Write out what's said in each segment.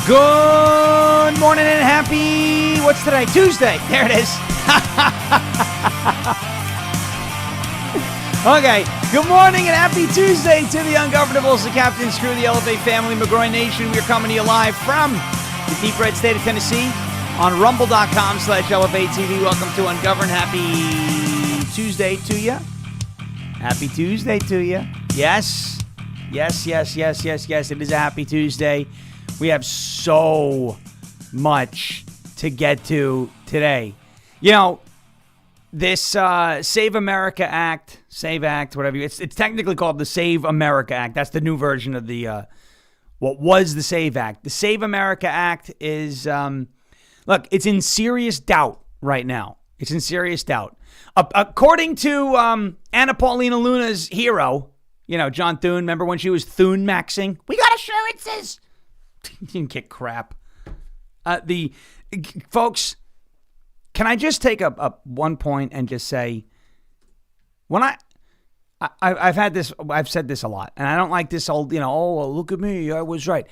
Good morning and happy, what's today? Tuesday. There it is. Okay, good morning and happy Tuesday to the Ungovernables, the Captain's Crew, the LFA family, McGroin Nation. We are coming to you live from the deep red state of Tennessee on rumble.com/LFA TV. Welcome to Ungoverned. Happy Tuesday to you. Happy Tuesday to you. Yes. Yes. It is a happy Tuesday. We have so much to get to today. You know, this Save America Act, Save Act, whatever. It's technically called the Save America Act. That's the new version of the what was the Save Act. The Save America Act is, look, it's in serious doubt right now. It's in serious doubt. According to Anna Paulina Luna's hero, you know, John Thune, remember when she was Thune-maxing? We got assurances. You didn't get crap. Folks, can I just take up one point and just say, when I've had this, I've said this a lot, and I don't like this old, oh, look at me, I was right.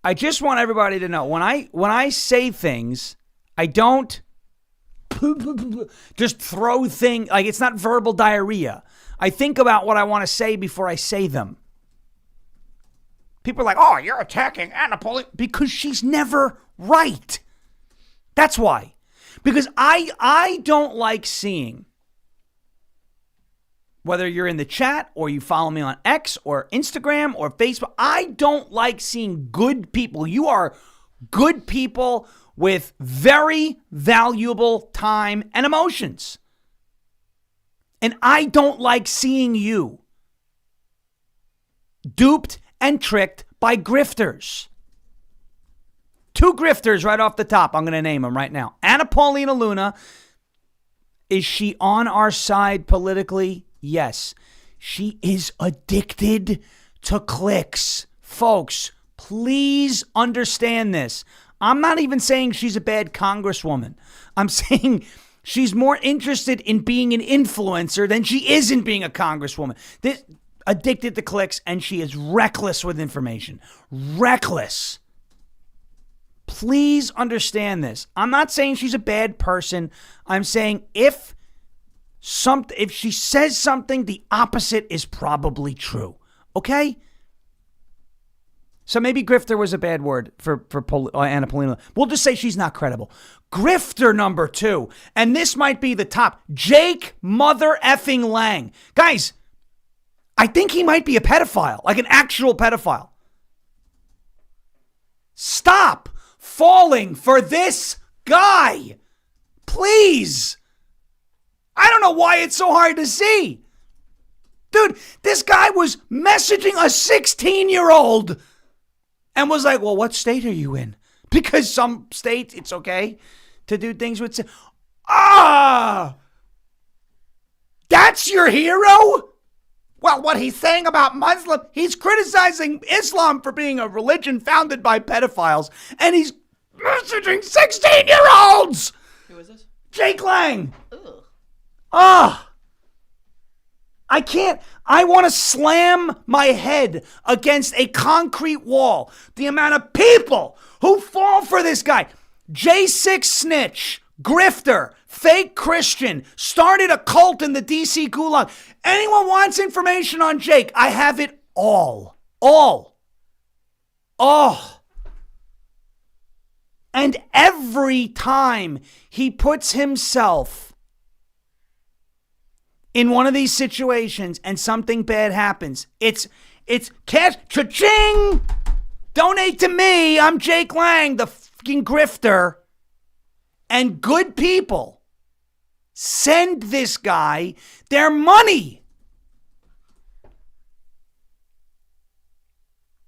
I just want everybody to know, when I say things, I don't just throw things, like it's not verbal diarrhea. I think about what I want to say before I say them. People are like, oh, you're attacking Anna Paulina, because she's never right. That's why. Because I don't like seeing, whether you're in the chat or you follow me on X or Instagram or Facebook, I don't like seeing good people. You are good people with very valuable time and emotions. And I don't like seeing you duped and tricked by grifters. Two grifters right off the top. I'm going to name them right now. Anna Paulina Luna. Is she on our side politically? Yes. She is addicted to clicks. Folks, please understand this. I'm not even saying she's a bad congresswoman. I'm saying she's more interested in being an influencer than she is in being a congresswoman. Addicted to clicks, and she is reckless with information. Reckless. Please understand this. I'm not saying she's a bad person. I'm saying if she says something, the opposite is probably true. Okay? So maybe grifter was a bad word for Anna Paulina. We'll just say she's not credible. Grifter number 2, and this might be the top, Jake mother effing Lang. Guys, I think he might be a pedophile, like an actual pedophile. Stop falling for this guy. Please. I don't know why it's so hard to see. Dude, this guy was messaging a 16-year-old and was like, well, what state are you in? Because some states, it's okay to do things with... That's your hero? Well, what he's saying about Muslim, he's criticizing Islam for being a religion founded by pedophiles, and he's messaging 16-year-olds! Who is this? Jake Lang! Ugh. I can't. I want to slam my head against a concrete wall. The amount of people who fall for this guy. J6 snitch, grifter, fake Christian, started a cult in the DC gulag. Anyone wants information on Jake? I have it all. All. And every time he puts himself in one of these situations and something bad happens, it's cash, cha-ching, donate to me. I'm Jake Lang, the fucking grifter. And good people send this guy their money.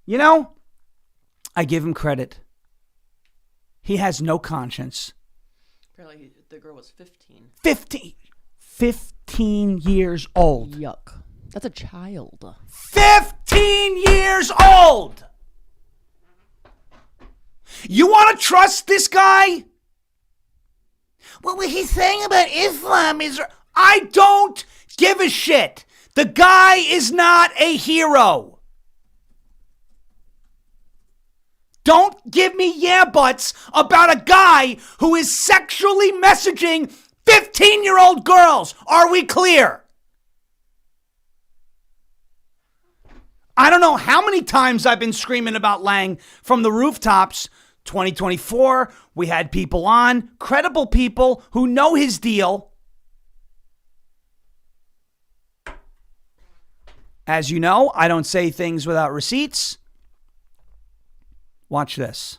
You know, I give him credit. He has no conscience. Apparently the girl was 15. 15 years old. Yuck. That's a child. 15 years old! You want to trust this guy? Well, what he's saying about Islam is... I don't give a shit. The guy is not a hero. Don't give me yeah buts about a guy who is sexually messaging 15-year-old girls. Are we clear? I don't know how many times I've been screaming about Lang from the rooftops. 2024, we had people on, credible people who know his deal. As you know, I don't say things without receipts. Watch this.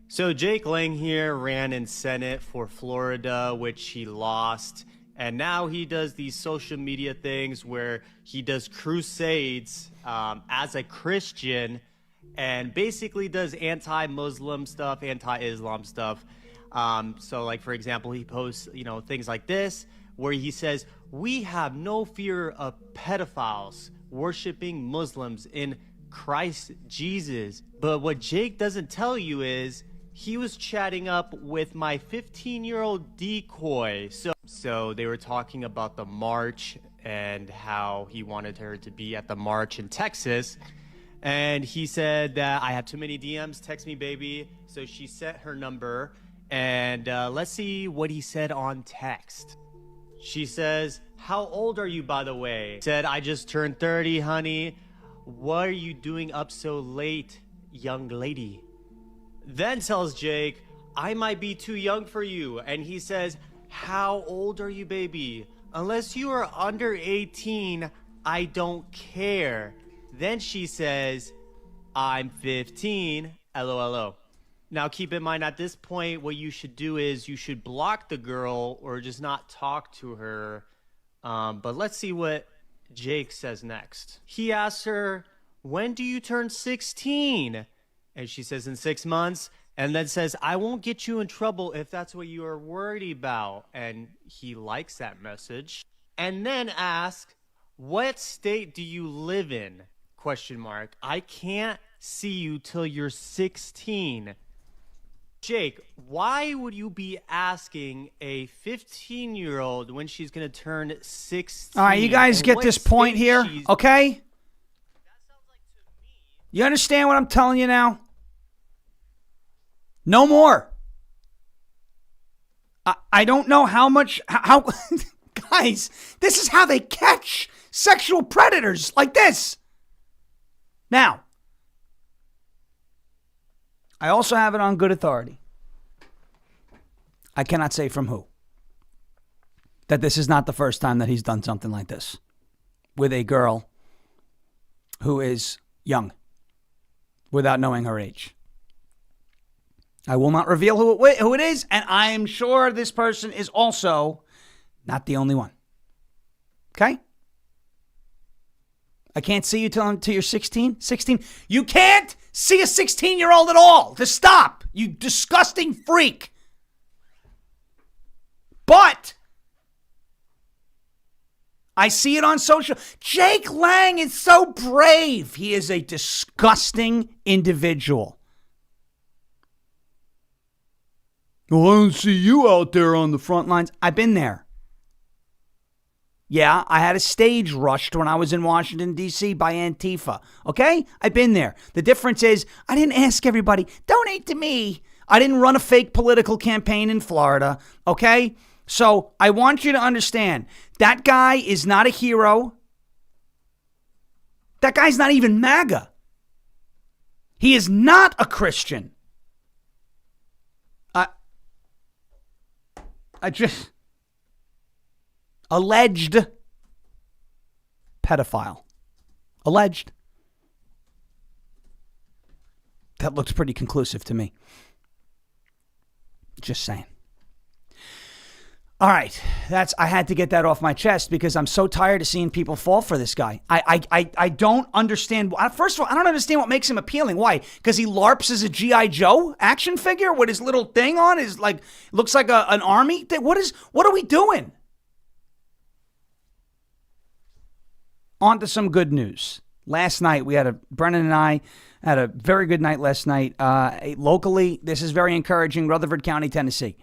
So Jake Lang here ran in Senate for Florida, which he lost. And now he does these social media things where he does crusades as a Christian and basically does anti-Muslim stuff, anti-Islam stuff. So like, for example, he posts, things like this, where he says, "We have no fear of pedophiles worshiping Muslims in Christ Jesus." But what Jake doesn't tell you is he was chatting up with my 15-year-old decoy. So they were talking about the march and how he wanted her to be at the march in Texas. And he said that I have too many DMs, text me, baby. So she sent her number. And let's see what he said on text. She says, "How old are you, by the way?" Said, "I just turned 30, honey. What are you doing up so late, young lady?" Then tells Jake, "I might be too young for you." And he says, "How old are you, baby? Unless you are under 18, I don't care." Then she says, "I'm 15, LOLO. Now keep in mind, at this point, what you should do is you should block the girl or just not talk to her. But let's see what Jake says next. He asks her, "When do you turn 16? And she says, "In 6 months." And then says, "I won't get you in trouble if that's what you are worried about." And he likes that message. And then asks, "What state do you live in? Question mark. I can't see you till you're 16. Jake, why would you be asking a 15-year-old when she's going to turn 16? All right, you guys get this point here, okay? That sounds like to me. You understand what I'm telling you now? No more. I don't know how much, how guys, this is how they catch sexual predators like this. Now, I also have it on good authority. I cannot say from who. That this is not the first time that he's done something like this with a girl who is young without knowing her age. I will not reveal who it is, and I am sure this person is also not the only one. Okay? I can't see you till you're 16. 16. You can't see a 16-year-old at all. To stop. You disgusting freak. But I see it on social. Jake Lang is so brave. He is a disgusting individual. Well, I don't see you out there on the front lines. I've been there. Yeah, I had a stage rushed when I was in Washington, D.C. by Antifa. Okay? I've been there. The difference is I didn't ask everybody, donate to me. I didn't run a fake political campaign in Florida. Okay? So I want you to understand, that guy is not a hero. That guy's not even MAGA. He is not a Christian. Alleged pedophile. Alleged. That looks pretty conclusive to me. Just saying. All right, I had to get that off my chest because I'm so tired of seeing people fall for this guy. I don't understand. First of all, I don't understand what makes him appealing. Why? Because he LARPs as a G.I. Joe action figure with his little thing on. Is like looks like an army thing. What are we doing? On to some good news. Last night, Brennan and I had a very good night last night. Locally, this is very encouraging, Rutherford County, Tennessee.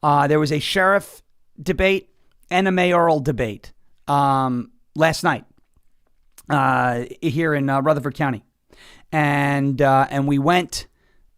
There was a sheriff debate and a mayoral debate last night here in Rutherford County. And we went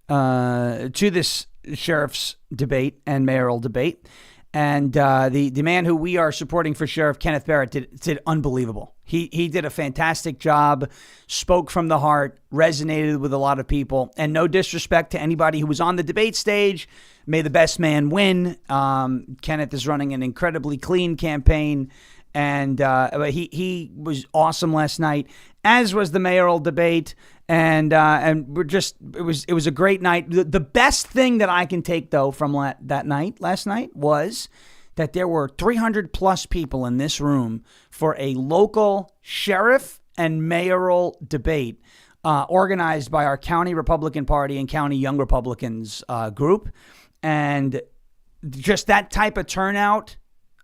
to this sheriff's debate and mayoral debate. And the man who we are supporting for Sheriff, Kenneth Barrett, did unbelievable. He did a fantastic job, spoke from the heart, resonated with a lot of people. And no disrespect to anybody who was on the debate stage. May the best man win. Kenneth is running an incredibly clean campaign. And he was awesome last night, as was the mayoral debate. And it was a great night. The best thing that I can take, though, from last night was that there were 300 plus people in this room for a local sheriff and mayoral debate organized by our county Republican Party and county Young Republicans group. And just that type of turnout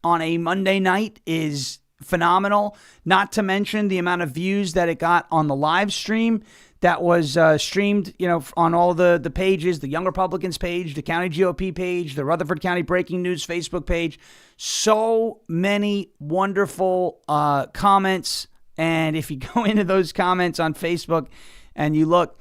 on a Monday night is phenomenal, not to mention the amount of views that it got on the live stream that was streamed, on all the pages, the Young Republicans page, the County GOP page, the Rutherford County Breaking News Facebook page. So many wonderful comments. And if you go into those comments on Facebook and you look,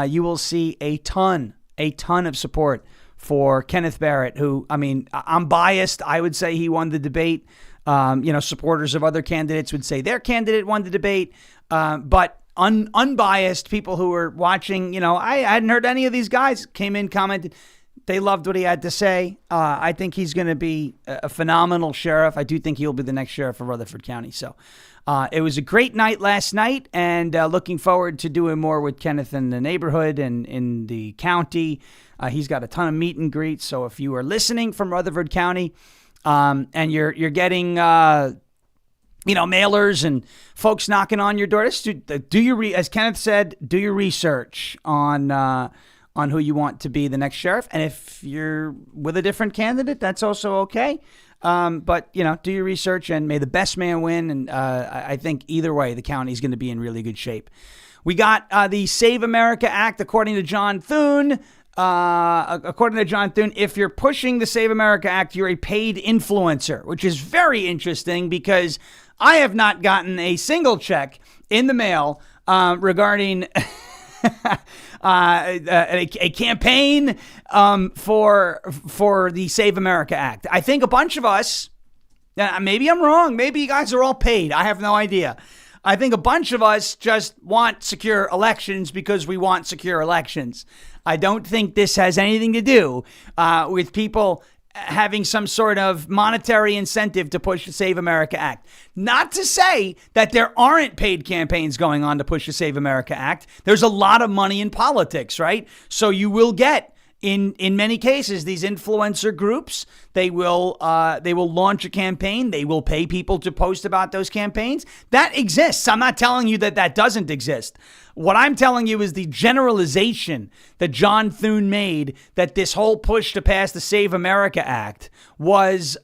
you will see a ton of support for Kenneth Barrett, who, I'm biased. I would say he won the debate. Supporters of other candidates would say their candidate won the debate. But unbiased people who were watching, I hadn't heard any of these guys, came in, commented. They loved what he had to say. I think he's going to be a phenomenal sheriff. I do think he'll be the next sheriff of Rutherford County. So it was a great night last night, and looking forward to doing more with Kenneth in the neighborhood and in the county. He's got a ton of meet and greets. So if you are listening from Rutherford County and you're getting mailers and folks knocking on your door, as Kenneth said, do your research on who you want to be the next sheriff. And if you're with a different candidate, that's also okay. But do your research, and may the best man win. And I think either way, the county is going to be in really good shape. We got the Save America Act, according to John Thune. If you're pushing the Save America Act, you're a paid influencer, which is very interesting because I have not gotten a single check in the mail regarding a campaign for the Save America Act. I think a bunch of us, maybe I'm wrong, maybe you guys are all paid. I have no idea. I think a bunch of us just want secure elections because we want secure elections. I don't think this has anything to do with people having some sort of monetary incentive to push the Save America Act. Not to say that there aren't paid campaigns going on to push the Save America Act. There's a lot of money in politics, right? So you will get, in many cases, these influencer groups, they will launch a campaign. They will pay people to post about those campaigns. That exists. I'm not telling you that doesn't exist. What I'm telling you is the generalization that John Thune made, that this whole push to pass the Save America Act was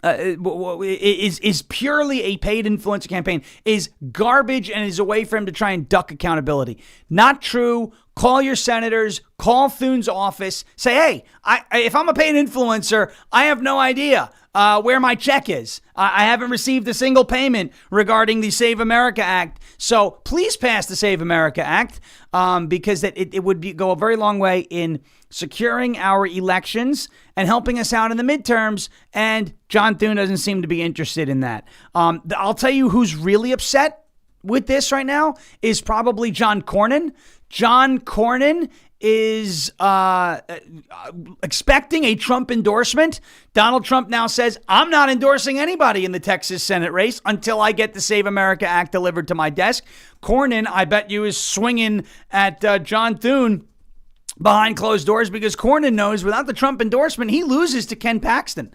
is purely a paid influencer campaign, is garbage, and is a way for him to try and duck accountability. Not true. Call your senators, call Thune's office, say, hey, if I'm a paid influencer, I have no idea where my check is. I haven't received a single payment regarding the Save America Act. So please pass the Save America Act because it would go a very long way in securing our elections and helping us out in the midterms. And John Thune doesn't seem to be interested in that. I'll tell you who's really upset with this right now is probably John Cornyn. John Cornyn is expecting a Trump endorsement. Donald Trump now says, I'm not endorsing anybody in the Texas Senate race until I get the Save America Act delivered to my desk. Cornyn, I bet you, is swinging at John Thune behind closed doors because Cornyn knows without the Trump endorsement, he loses to Ken Paxton.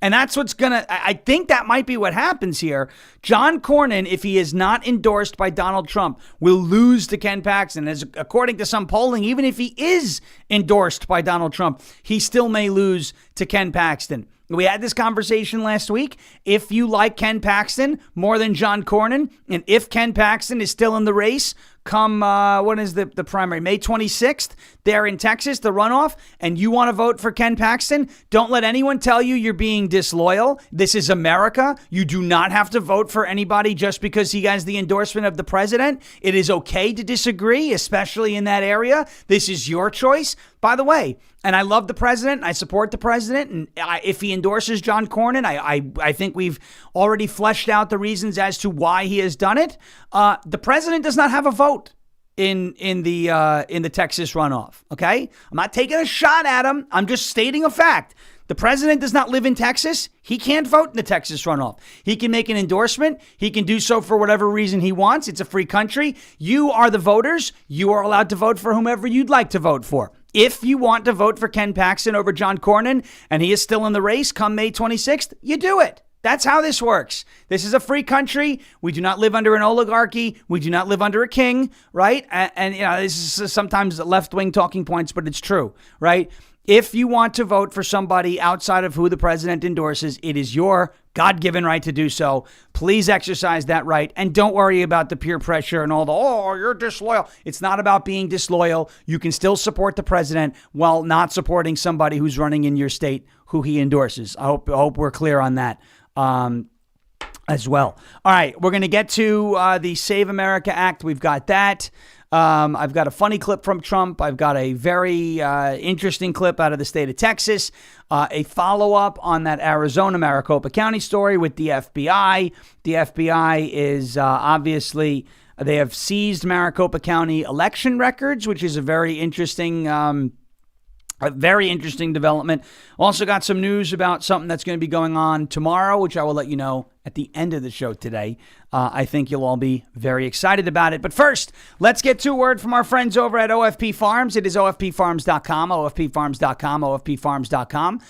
And that's what's I think that might be what happens here. John Cornyn, if he is not endorsed by Donald Trump, will lose to Ken Paxton. As according to some polling, even if he is endorsed by Donald Trump, he still may lose to Ken Paxton. We had this conversation last week. If you like Ken Paxton more than John Cornyn, and if Ken Paxton is still in the race, come, when is the primary? May 26th, there in Texas, the runoff, and you want to vote for Ken Paxton, don't let anyone tell you you're being disloyal. This is America. You do not have to vote for anybody just because he has the endorsement of the president. It is okay to disagree, especially in that area. This is your choice. By the way, and I love the president, I support the president, and if he endorses John Cornyn, I think we've already fleshed out the reasons as to why he has done it. The president does not have a vote in the Texas runoff, okay? I'm not taking a shot at him. I'm just stating a fact. The president does not live in Texas. He can't vote in the Texas runoff. He can make an endorsement. He can do so for whatever reason he wants. It's a free country. You are the voters. You are allowed to vote for whomever you'd like to vote for. If you want to vote for Ken Paxton over John Cornyn and he is still in the race come May 26th, you do it. That's how this works. This is a free country. We do not live under an oligarchy. We do not live under a king, right? And you know, this is sometimes left-wing talking points, but it's true, right? If you want to vote for somebody outside of who the president endorses, it is your God-given right to do so. Please exercise that right. And don't worry about the peer pressure and all the, oh, you're disloyal. It's not about being disloyal. You can still support the president while not supporting somebody who's running in your state who he endorses. I hope we're clear on that. As well. All right, we're going to get to the Save America Act. We've got that. I've got a funny clip from Trump. I've got a very interesting clip out of the state of Texas. A follow-up on that Arizona Maricopa County story with the FBI. The FBI is obviously, they have seized Maricopa County election records, which is a very interesting development. Also got some news about something that's going to be going on tomorrow, which I will let you know at the end of the show today. I think you'll all be very excited about it. But first, let's get to a word from our friends over at OFP Farms. It is OFPFarms.com, OFPFarms.com, OFPFarms.com.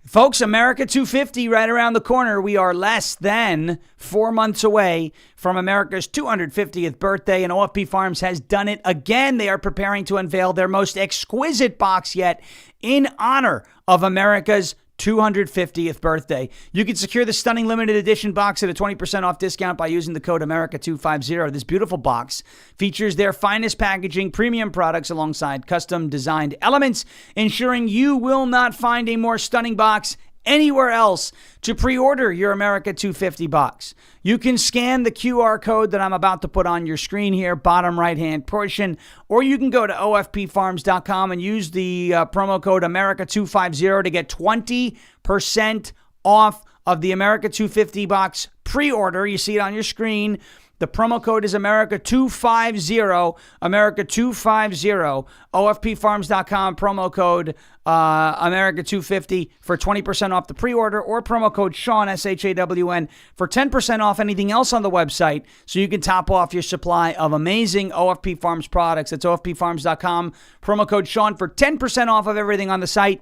Folks, America 250 right around the corner. We are less than 4 months away from America's 250th birthday, and OFP Farms has done it again. They are preparing to unveil their most exquisite box yet in honor of America's 250th birthday. You can secure the stunning limited edition box at a 20% off discount by using the code America250. This beautiful box features their finest packaging, premium products alongside custom designed elements, ensuring you will not find a more stunning box anywhere else. To pre-order your America 250 box, you can scan the QR code that I'm about to put on your screen here, bottom right-hand portion, or you can go to OFPFarms.com and use the promo code America250 to get 20% off of the America 250 box pre-order. You see it on your screen. The promo code is America250, America250, OFPFarms.com, promo code America250 for 20% off the pre-order, or promo code Sean, SHAWN, for 10% off anything else on the website, so you can top off your supply of amazing OFP Farms products. That's OFPFarms.com, promo code Sean for 10% off of everything on the site.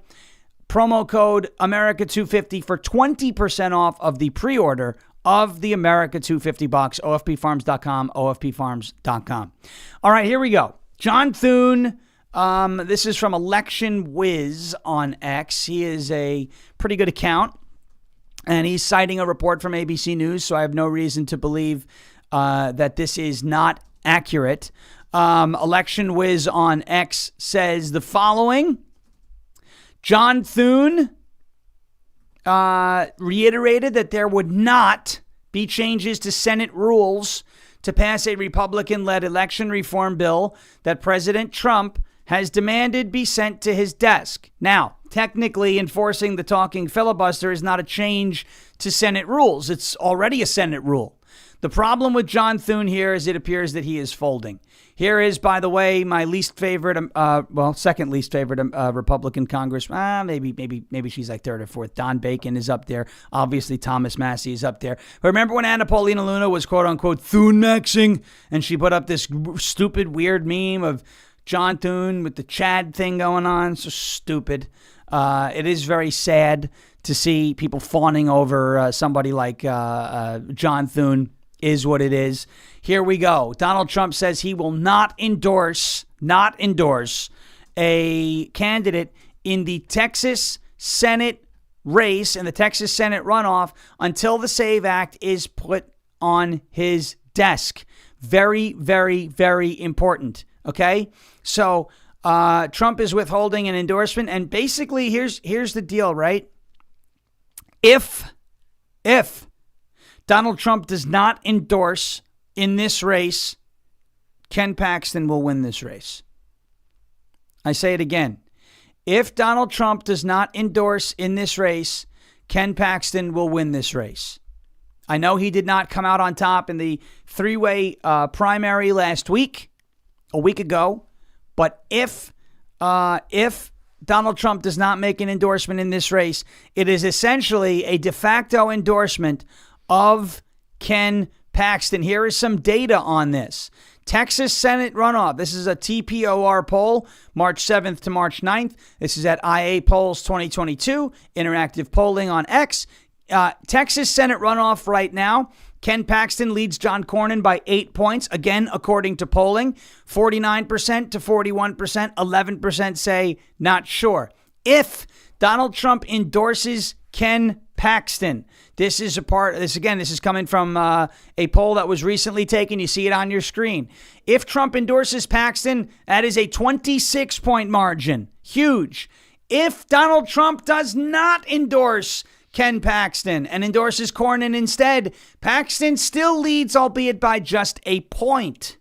Promo code America250 for 20% off of the pre-order of the America 250 box, OFPFarms.com, OFPFarms.com. All right, here we go. John Thune, this is from Election Whiz on X. He is a pretty good account, and he's citing a report from ABC News, so I have no reason to believe that this is not accurate. Election Whiz on X says the following. John Thune reiterated that there would not be changes to Senate rules to pass a Republican-led election reform bill that President Trump has demanded be sent to his desk. Now, technically, enforcing the talking filibuster is not a change to Senate rules. It's already a Senate rule. The problem with John Thune here is it appears that he is folding. Here is, by the way, my least favorite, second least favorite Republican congressman. Maybe she's like third or fourth. Don Bacon is up there. Obviously, Thomas Massey is up there. But remember when Anna Paulina Luna was quote unquote Thune-maxing, and she put up this stupid, weird meme of John Thune with the Chad thing going on? So stupid. It is very sad to see people fawning over somebody like John Thune. Is what it is. Here we go. Donald Trump says he will not endorse a candidate in the Texas Senate race and the Texas Senate runoff until the SAVE Act is put on his desk. Very, very, very important. Okay? So Trump is withholding an endorsement. And basically, here's the deal, right? If Donald Trump does not endorse in this race, Ken Paxton will win this race. I say it again. If Donald Trump does not endorse in this race, Ken Paxton will win this race. I know he did not come out on top in the three-way primary last week, a week ago, but if Donald Trump does not make an endorsement in this race, it is essentially a de facto endorsement of Ken Paxton. Here is some data on this. Texas Senate Runoff. This is a TPOR poll, March 7th to March 9th. This is at IA Polls 2022, interactive polling on X. Texas Senate Runoff right now. Ken Paxton leads John Cornyn by 8 points. Again, according to polling, 49% to 41%, 11% say not sure. If Donald Trump endorses Ken Paxton, this is coming from a poll that was recently taken. You see it on your screen. If Trump endorses Paxton, that is a 26-point margin. Huge. If Donald Trump does not endorse Ken Paxton and endorses Cornyn instead, Paxton still leads, albeit by just a point.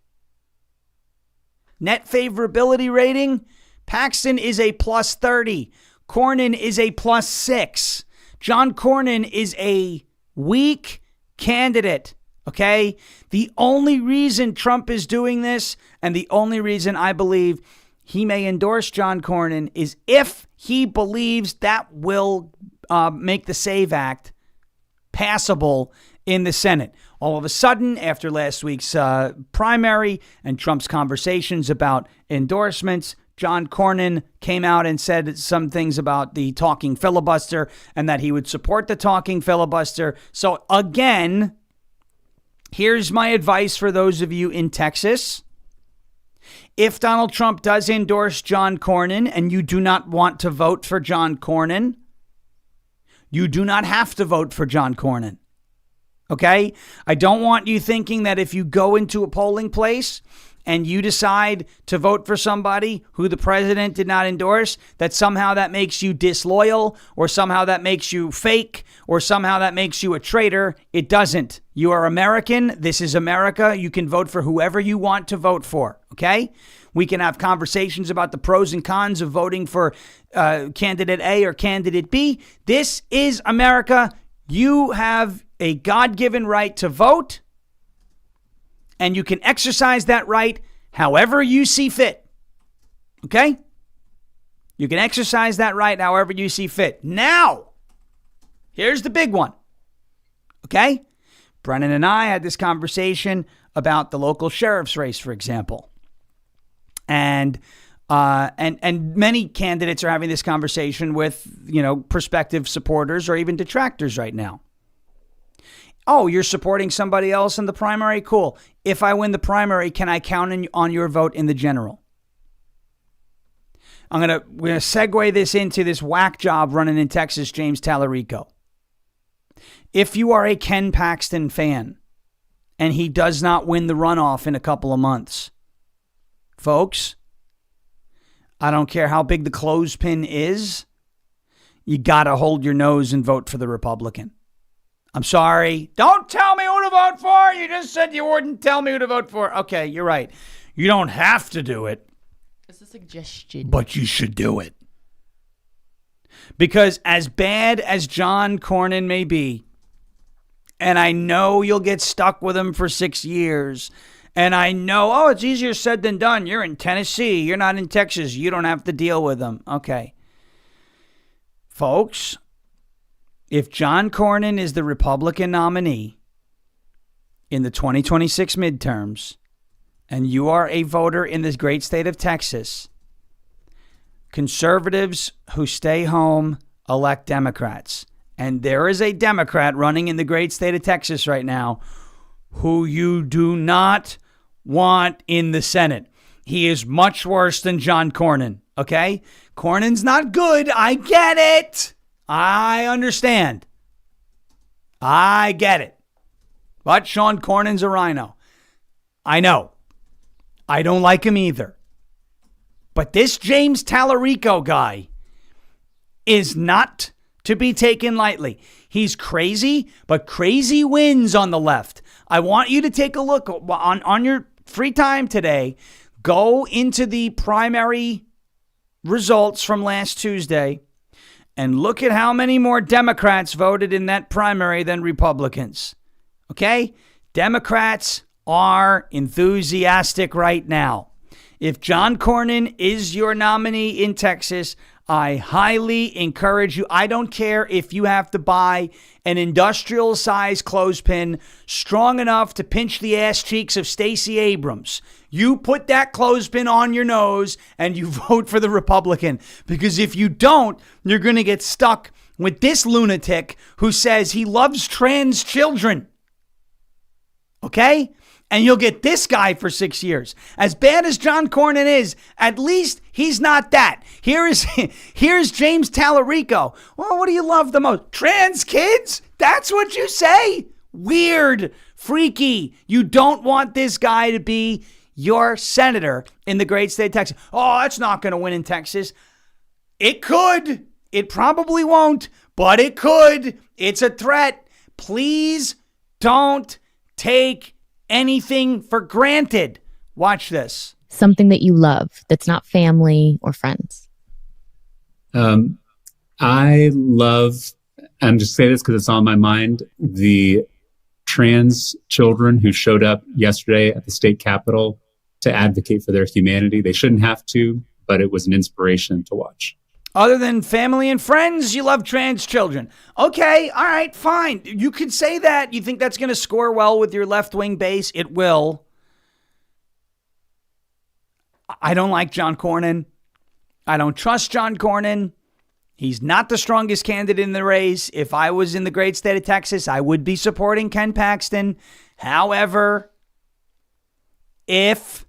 Net favorability rating, Paxton is a plus 30. Cornyn is a plus 6. John Cornyn is a weak candidate, okay? The only reason Trump is doing this, and the only reason I believe he may endorse John Cornyn, is if he believes that will make the SAVE Act passable in the Senate. All of a sudden, after last week's primary and Trump's conversations about endorsements, John Cornyn came out and said some things about the talking filibuster and that he would support the talking filibuster. So again, here's my advice for those of you in Texas. If Donald Trump does endorse John Cornyn and you do not want to vote for John Cornyn, you do not have to vote for John Cornyn. Okay? I don't want you thinking that if you go into a polling place and you decide to vote for somebody who the president did not endorse, that somehow that makes you disloyal, or somehow that makes you fake, or somehow that makes you a traitor. It doesn't. You are American. This is America. You can vote for whoever you want to vote for. Okay? We can have conversations about the pros and cons of voting for candidate A or candidate B. This is America. You have a God-given right to vote, and you can exercise that right however you see fit. Okay? You can exercise that right however you see fit. Now, here's the big one. Okay? Brennan and I had this conversation about the local sheriff's race, for example. And many candidates are having this conversation with, prospective supporters or even detractors right now. Oh, you're supporting somebody else in the primary? Cool. If I win the primary, can I count on your vote in the general? We're gonna segue this into this whack job running in Texas, James Tallarico. If you are a Ken Paxton fan and he does not win the runoff in a couple of months, folks, I don't care how big the clothespin is, you got to hold your nose and vote for the Republican. I'm sorry. Don't tell me who to vote for. You just said you wouldn't tell me who to vote for. Okay, you're right. You don't have to do it. It's a suggestion. But you should do it. Because as bad as John Cornyn may be, and I know you'll get stuck with him for 6 years, and I know, it's easier said than done. You're in Tennessee. You're not in Texas. You don't have to deal with them. Okay. Folks, if John Cornyn is the Republican nominee in the 2026 midterms, and you are a voter in this great state of Texas, conservatives who stay home elect Democrats. And there is a Democrat running in the great state of Texas right now who you do not want in the Senate. He is much worse than John Cornyn, okay? Cornyn's not good. I get it. I understand. I get it. But Sean Cornyn's a rhino. I know. I don't like him either. But this James Tallarico guy is not to be taken lightly. He's crazy, but crazy wins on the left. I want you to take a look on your free time today. Go into the primary results from last Tuesday and look at how many more Democrats voted in that primary than Republicans. Okay? Democrats are enthusiastic right now. If John Cornyn is your nominee in Texas, I highly encourage you. I don't care if you have to buy an industrial-sized clothespin strong enough to pinch the ass cheeks of Stacey Abrams. You put that clothespin on your nose and you vote for the Republican. Because if you don't, you're going to get stuck with this lunatic who says he loves trans children. Okay? And you'll get this guy for 6 years. As bad as John Cornyn is, at least he's not that. Here's James Tallarico. Well, what do you love the most? Trans kids? That's what you say? Weird. Freaky. You don't want this guy to be your senator in the great state of Texas. Oh, that's not going to win in Texas. It could. It probably won't, but it could. It's a threat. Please don't take anything for granted. Watch this. Something that you love that's not family or friends. I love, I'm just saying this because it's on my mind, the trans children who showed up yesterday at the state capitol to advocate for their humanity. They shouldn't have to, but it was an inspiration to watch. Other than family and friends, you love trans children. Okay, all right, fine. You could say that. You think that's going to score well with your left-wing base? It will. I don't like John Cornyn. I don't trust John Cornyn. He's not the strongest candidate in the race. If I was in the great state of Texas, I would be supporting Ken Paxton. However, if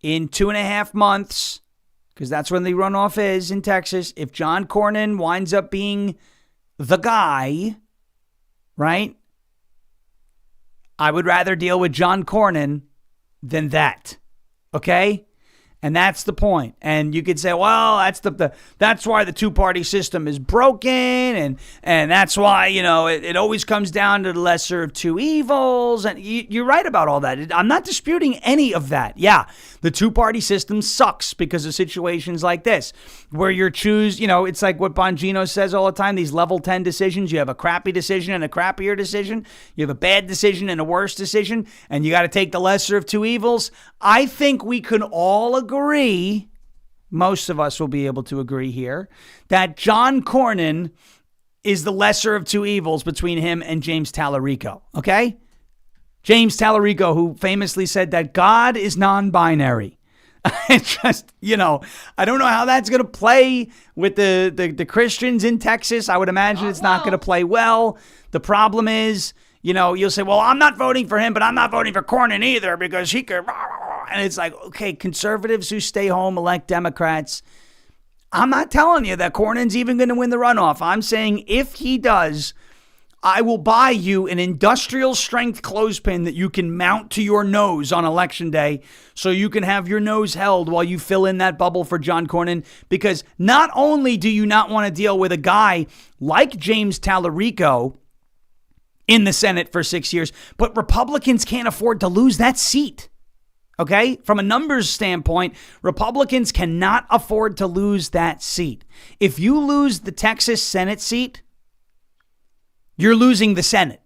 in 2.5 months, because that's when the runoff is in Texas, if John Cornyn winds up being the guy, right, I would rather deal with John Cornyn than that, okay? And that's the point. And you could say, well, that's why the two-party system is broken, and that's why, it always comes down to the lesser of two evils. And you're right about all that. I'm not disputing any of that. Yeah, the two-party system sucks because of situations like this, where you're it's like what Bongino says all the time, these level 10 decisions. You have a crappy decision and a crappier decision. You have a bad decision and a worse decision, and you got to take the lesser of two evils. I think we can all agree, most of us will be able to agree here, that John Cornyn is the lesser of two evils between him and James Tallarico, okay? James Tallarico, who famously said that God is non-binary. I don't know how that's going to play with the Christians in Texas. I would imagine it's not going to play well. The problem is, you'll say, well, I'm not voting for him, but I'm not voting for Cornyn either because he could. And it's like, okay, conservatives who stay home elect Democrats. I'm not telling you that Cornyn's even going to win the runoff. I'm saying if he does, I will buy you an industrial strength clothespin that you can mount to your nose on election day so you can have your nose held while you fill in that bubble for John Cornyn. Because not only do you not want to deal with a guy like James Tallarico in the Senate for 6 years, but Republicans can't afford to lose that seat. Okay? From a numbers standpoint, Republicans cannot afford to lose that seat. If you lose the Texas Senate seat, you're losing the Senate.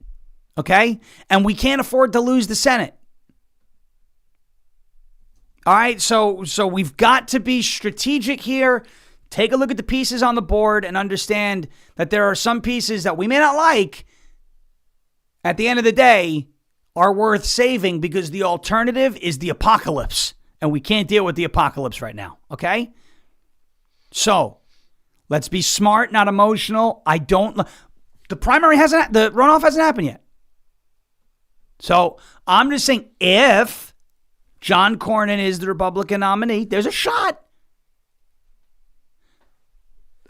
Okay? And we can't afford to lose the Senate. All right? So we've got to be strategic here. Take a look at the pieces on the board and understand that there are some pieces that we may not like. At the end of the day, are worth saving because the alternative is the apocalypse. And we can't deal with the apocalypse right now, okay? So, let's be smart, not emotional. The runoff hasn't happened yet. So, I'm just saying, if John Cornyn is the Republican nominee, there's a shot.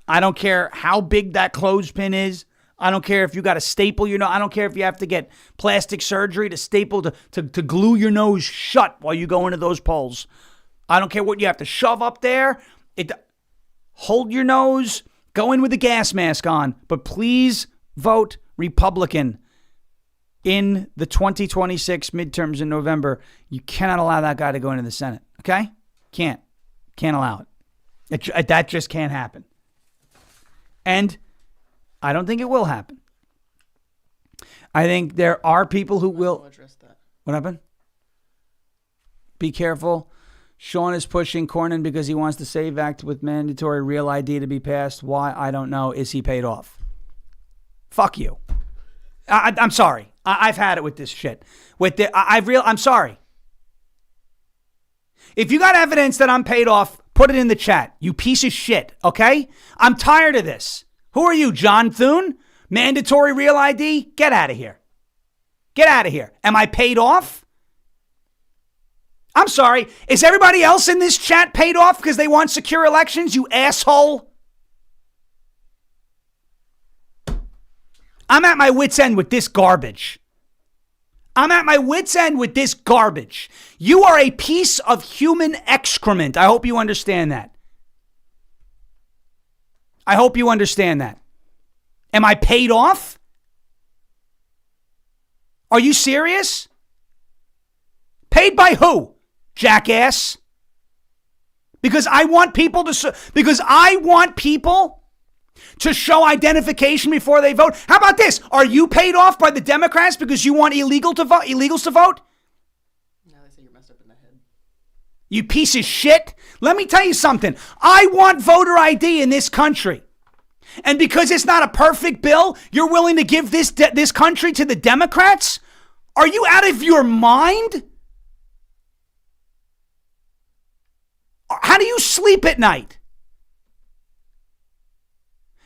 I don't care how big that clothespin is. I don't care if you got to staple your nose. I don't care if you have to get plastic surgery to staple to glue your nose shut while you go into those polls. I don't care what you have to shove up there. Hold your nose. Go in with a gas mask on. But please vote Republican in the 2026 midterms in November. You cannot allow that guy to go into the Senate. Okay? Can't allow it. That just can't happen. And I don't think it will happen. I think there are people who will address that. What happened? Be careful. Sean is pushing Cornyn because he wants the SAVE Act with mandatory real ID to be passed. Why? I don't know. Is he paid off? Fuck you. I'm sorry. I've had it with this shit. I'm sorry. If you got evidence that I'm paid off, put it in the chat. You piece of shit. Okay? I'm tired of this. Who are you, John Thune? Mandatory real ID? Get out of here. Get out of here. Am I paid off? I'm sorry. Is everybody else in this chat paid off because they want secure elections, you asshole? I'm at my wit's end with this garbage. I'm at my wit's end with this garbage. You are a piece of human excrement. I hope you understand that. I hope you understand that. Am I paid off? Are you serious? Paid by who? Jackass. Because I want people to show identification before they vote. How about this? Are you paid off by the Democrats because you want illegals to vote? Now they say you're messed up in the head. You piece of shit. Let me tell you something. I want voter ID in this country. And because it's not a perfect bill, you're willing to give this country to the Democrats? Are you out of your mind? How do you sleep at night?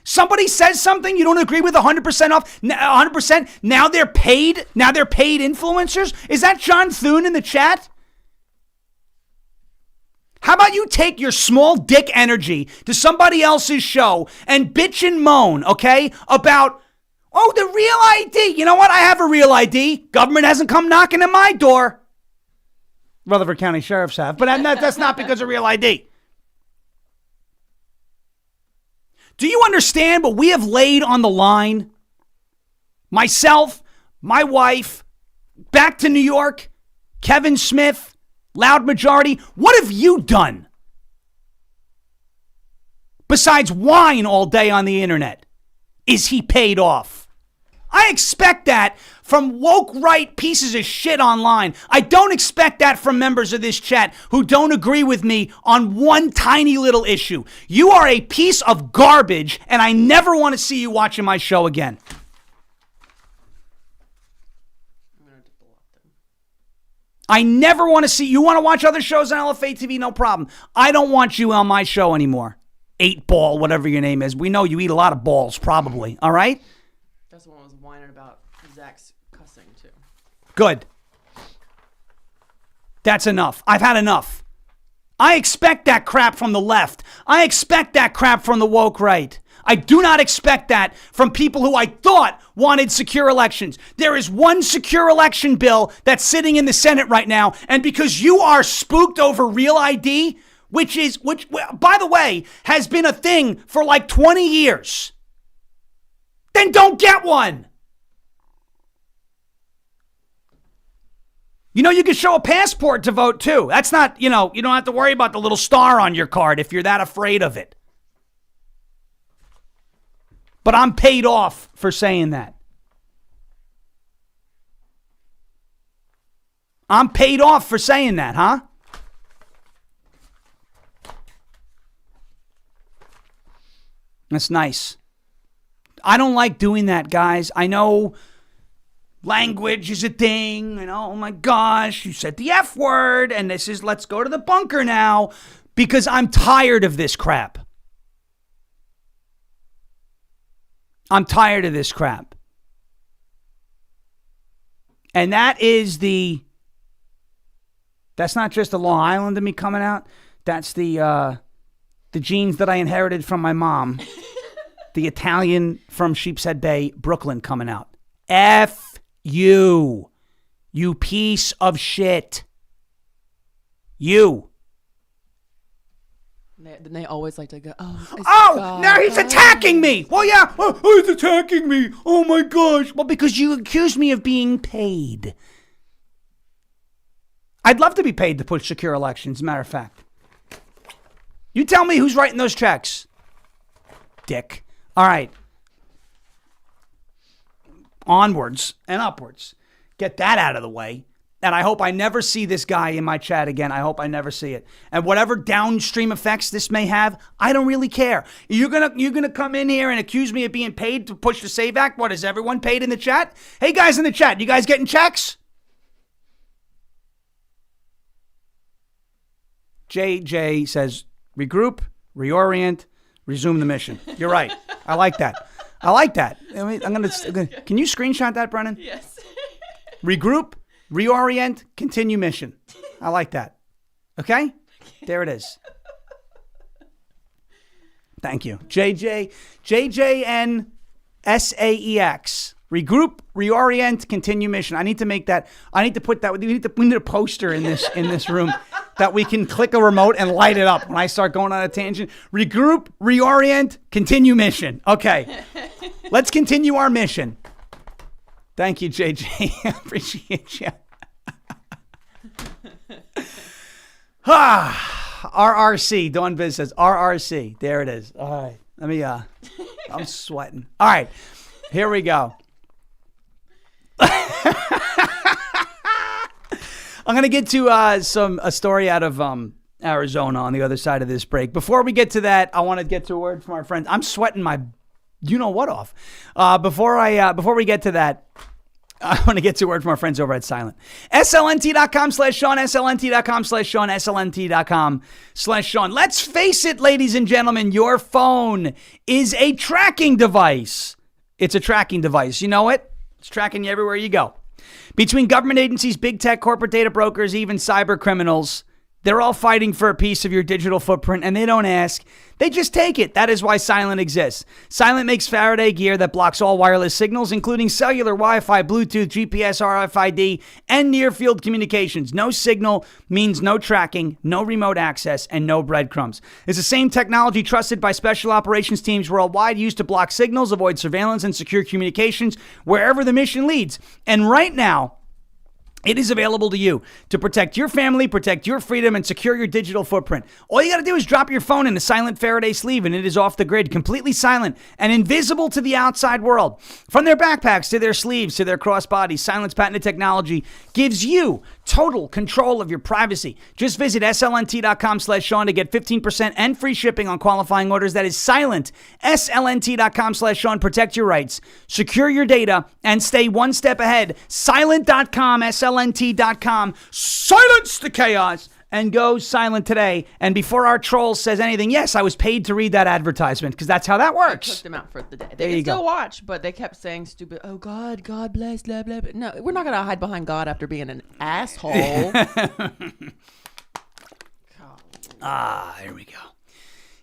Somebody says something you don't agree with 100% off, 100%. Now they're paid influencers? Is that John Thune in the chat? How about you take your small dick energy to somebody else's show and bitch and moan, okay, about, oh, the real ID. You know what? I have a real ID. Government hasn't come knocking at my door. Rutherford County sheriffs have, but that's not because of real ID. Do you understand what we have laid on the line? Myself, my wife, back to New York, Kevin Smith, loud majority. What have you done? Besides whine all day on the internet. Is he paid off? I expect that from woke right pieces of shit online. I don't expect that from members of this chat who don't agree with me on one tiny little issue. You are a piece of garbage, and I never want to see you watching my show again. I never want to see you. Want to watch other shows on LFA TV? No problem. I don't want you on my show anymore. 8-ball, whatever your name is. We know you eat a lot of balls, probably. All right? That's the one I was whining about Zach's cussing, too. Good. That's enough. I've had enough. I expect that crap from the left. I expect that crap from the woke right. I do not expect that from people who I thought wanted secure elections. There is one secure election bill that's sitting in the Senate right now, and because you are spooked over real ID, which by the way, has been a thing for like 20 years, then don't get one. You know, you can show a passport to vote too. That's not, you don't have to worry about the little star on your card if you're that afraid of it. But I'm paid off for saying that. I'm paid off for saying that, huh? That's nice. I don't like doing that, guys. I know language is a thing, and oh my gosh, you said the F word, and this is let's go to the bunker now, because I'm tired of this crap. I'm tired of this crap. And that's not just the Long Island of me coming out. That's the genes that I inherited from my mom. The Italian from Sheepshead Bay, Brooklyn, coming out. F you. You piece of shit. You. They always like to go, now he's attacking me. Well, yeah. Oh, he's attacking me. Oh, my gosh. Well, because you accused me of being paid. I'd love to be paid to push secure elections, as a matter of fact. You tell me who's writing those checks. Dick. All right. Onwards and upwards. Get that out of the way. And I hope I never see this guy in my chat again. I hope I never see it. And whatever downstream effects this may have, I don't really care. You're gonna come in here and accuse me of being paid to push the SAVE Act? What, is everyone paid in the chat? Hey, guys in the chat, you guys getting checks? JJ says, regroup, reorient, resume the mission. You're right. I like that. Can you screenshot that, Brennan? Yes. Regroup, reorient, continue mission. I like that. Okay? There it is. Thank you. JJNSAEX. Regroup, reorient, continue mission. I need to make that. I need to put that. We need a poster in this room that we can click a remote and light it up when I start going on a tangent. Regroup, reorient, continue mission. Okay. Let's continue our mission. Thank you, JJ. I appreciate you. RRC. Dawn Biz says RRC. There it is. All right. Let me, I'm sweating. All right. Here we go. I'm going to get to a story out of Arizona on the other side of this break. Before we get to that, I want to get to a word from our friends. I'm sweating my you-know-what off. Before we get to that, I want to get to a word from our friends over at Silent. SLNT.com/Sean, SLNT.com/Sean, SLNT.com/Sean. Let's face it, ladies and gentlemen, your phone is a tracking device. It's a tracking device. You know it? It's tracking you everywhere you go. Between government agencies, big tech, corporate data brokers, even cyber criminals, they're all fighting for a piece of your digital footprint, and they don't ask. They just take it. That is why Silent exists. Silent makes Faraday gear that blocks all wireless signals, including cellular, Wi-Fi, Bluetooth, GPS, RFID, and near-field communications. No signal means no tracking, no remote access, and no breadcrumbs. It's the same technology trusted by special operations teams worldwide, used to block signals, avoid surveillance, and secure communications wherever the mission leads. And right now, it is available to you to protect your family, protect your freedom, and secure your digital footprint. All you got to do is drop your phone in a silent Faraday sleeve, and it is off the grid, completely silent and invisible to the outside world. From their backpacks to their sleeves to their crossbodies, Silent's patented technology gives you total control of your privacy. Just visit slnt.com/Sean to get 15% and free shipping on qualifying orders. That is Silent. slnt.com/Sean. Protect your rights, secure your data, and stay one step ahead. Silent.com, slnt.com. Silence the chaos and go silent today. And before our troll says anything, yes, I was paid to read that advertisement because that's how that works. I took them out for the day. There They you can still go. watch, but they kept saying stupid, oh, God bless, blah, blah, blah. No, we're not going to hide behind God after being an asshole. Here we go.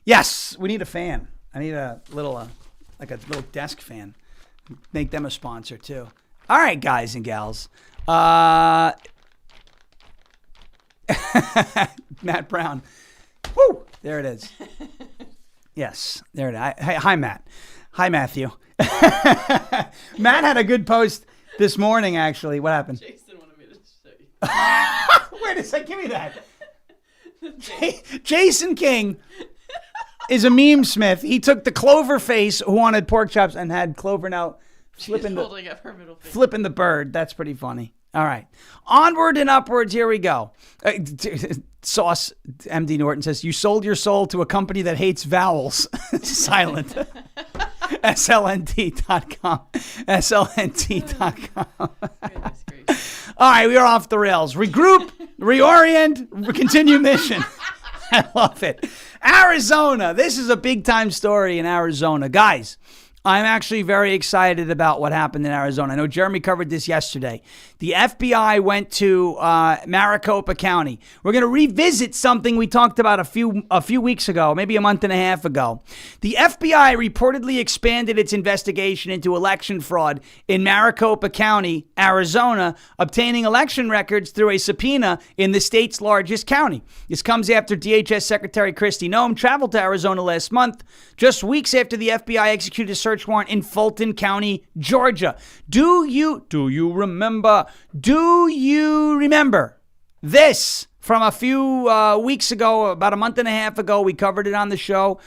Yes, we need a fan. I need a little, like a little desk fan. Make them a sponsor too. All right, guys and gals. Matt Brown. Woo! There it is. Yes, there it is. Hi, Matt. Hi, Matthew. Matt had a good post this morning, actually. What happened? Jason wanted me to show you. Wait a second. Give me that. Jason King is a meme smith. He took the Clover face who wanted pork chops and had Clover now flipping holding up her middle finger. flipping the bird. That's pretty funny. All right. Onward and upwards. Here we go. Sauce MD Norton says, you sold your soul to a company that hates vowels. Silent. SLNT.com. SLNT.com. Goodness gracious. All right. We are off the rails. Regroup, reorient, continue mission. I love it. Arizona. This is a big time story in Arizona. Guys, I'm actually very excited about what happened in Arizona. I know Jeremy covered this yesterday. The FBI went to Maricopa County. We're going to revisit something we talked about a few weeks ago, maybe a month and a half ago. The FBI reportedly expanded its investigation into election fraud in Maricopa County, Arizona, obtaining election records through a subpoena in the state's largest county. This comes after DHS Secretary Kristi Noem traveled to Arizona last month, just weeks after the FBI executed a search warrant in Fulton County, Georgia. Do you remember this from a few weeks ago, about a month and a half ago? We covered it on the show.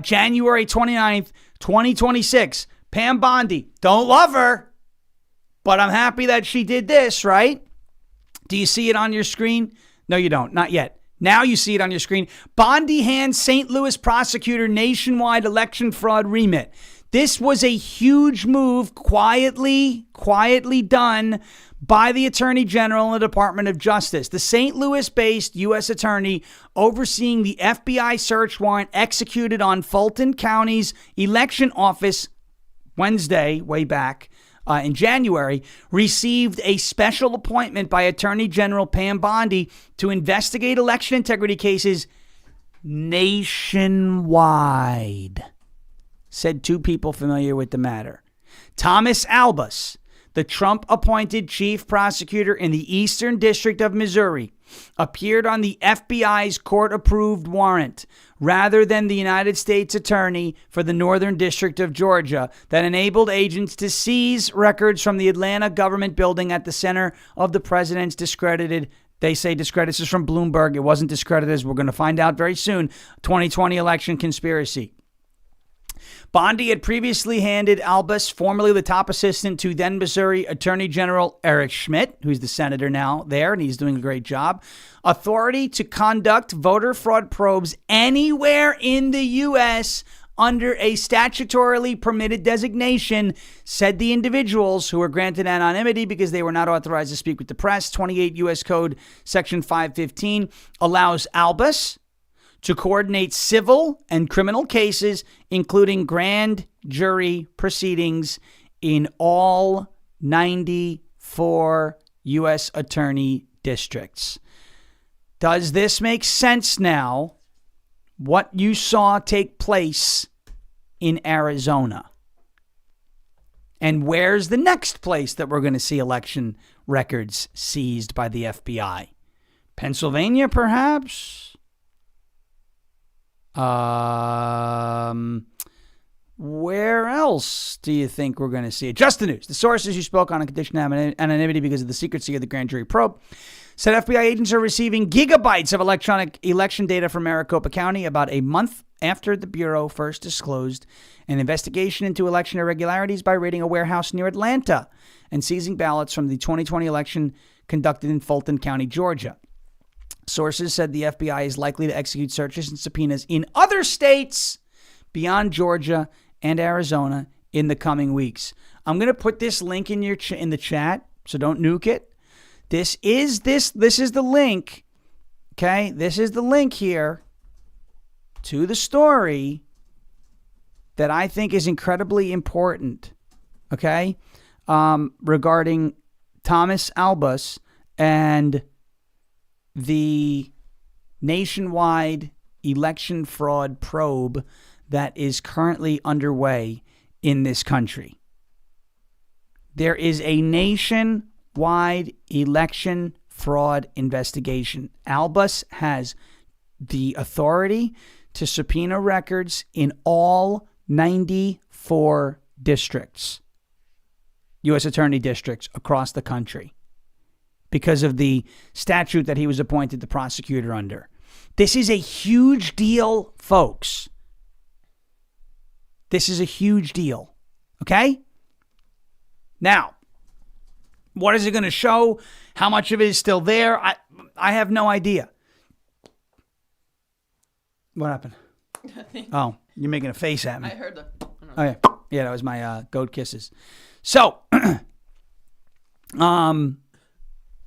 January 29th, 2026. Pam Bondi. Don't love her, but I'm happy that she did this, right? Do you see it on your screen? No, you don't. Not yet. Now you see it on your screen. Bondi hands St. Louis prosecutor nationwide election fraud remit. This was a huge move, quietly done by the Attorney General and the Department of Justice. The St. Louis-based U.S. Attorney overseeing the FBI search warrant executed on Fulton County's election office Wednesday, way back in January, received a special appointment by Attorney General Pam Bondi to investigate election integrity cases nationwide, said two people familiar with the matter. Thomas Albus, the Trump-appointed chief prosecutor in the Eastern District of Missouri, appeared on the FBI's court-approved warrant rather than the United States Attorney for the Northern District of Georgia that enabled agents to seize records from the Atlanta government building at the center of the president's discredited, they say discredited, this is from Bloomberg, it wasn't discredited, as we're going to find out very soon, 2020 election conspiracy. Bondi had previously handed Albus, formerly the top assistant to then Missouri Attorney General Eric Schmidt, who's the senator now there, and he's doing a great job, authority to conduct voter fraud probes anywhere in the U.S. under a statutorily permitted designation, said the individuals who were granted anonymity because they were not authorized to speak with the press. 28 U.S. Code Section 515 allows Albus to coordinate civil and criminal cases, including grand jury proceedings in all 94 U.S. attorney districts. Does this make sense now, what you saw take place in Arizona? And where's the next place that we're going to see election records seized by the FBI? Pennsylvania, perhaps? Where else do you think we're going to see it? Just the news. The sources who spoke on a condition of anonymity because of the secrecy of the grand jury probe said FBI agents are receiving gigabytes of electronic election data from Maricopa County about a month after the Bureau first disclosed an investigation into election irregularities by raiding a warehouse near Atlanta and seizing ballots from the 2020 election conducted in Fulton County, Georgia. Sources said the FBI is likely to execute searches and subpoenas in other states beyond Georgia and Arizona in the coming weeks. I'm going to put this link in in the chat, so don't nuke it. This is the link. Okay, this is the link here to the story that I think is incredibly important. Okay, regarding Thomas Albus and the nationwide election fraud probe that is currently underway in this country. There is a nationwide election fraud investigation. Albus has the authority to subpoena records in all 94 districts, U.S. attorney districts across the country, because of the statute that he was appointed the prosecutor under. This is a huge deal, folks. This is a huge deal. Okay? Now, what is it going to show? How much of it is still there? I have no idea. What happened? Oh, you're making a face at me. I heard the... Oh, yeah. Yeah, that was my goat kisses. So,